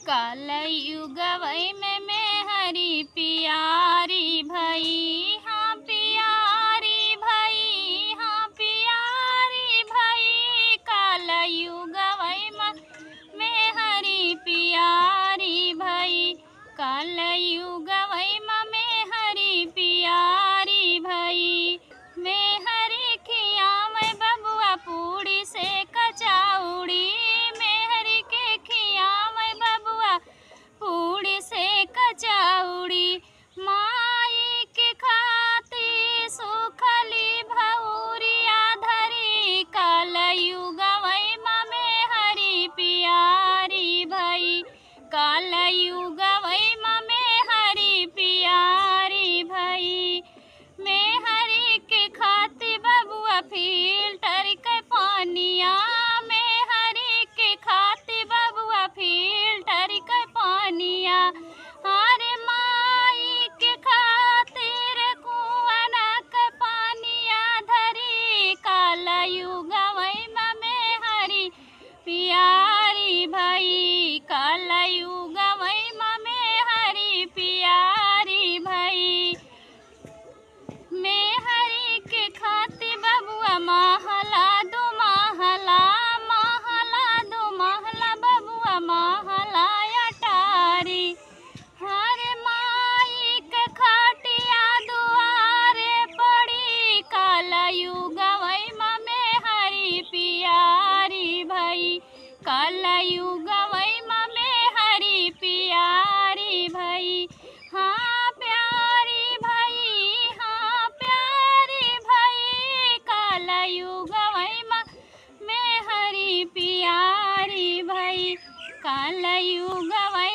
कलयुगवै में हरि पियारी भई, हाँ पियारी भई, हाँ पियारी भई। कलयुगवै में हरि पियारी भई, कलयुगवै में हरि पियारी भई। मैं हरि खियावै बबुआ पूड़ी से कचौड़ी, मैं हरि के खियावै बबुआ पूड़ी से कचौड़ी। माई के खातिर सुखली भौरिया धरी, कलयुगवै में हरि पियारी भई, कलयुगवै में हरि पियारी भई। मैं हरि के खातिर बबुआ फिल्टर के पानिया, मैं हरि के खातिर बबुआ फिल्टर के पानिया। अरे माई के खातिर कुआना के पानिया धरी, कलयुगवै में हरि पियारी भई, कलयुगवै में हरि पियारी भई। मैं हरि के खातिर बबुआ महला दो महला, महला दो महला बबुआ महला अटारी। हरे माई के खटिया दुआरे पड़ी, कलयुगवै में हरि पियारी भई, कलयुगवै में हरि पियारी भई। हाँ प्यारी भई, हाँ प्यारी भई, कलयुगवै में हरि पियारी भई, कलयुगवै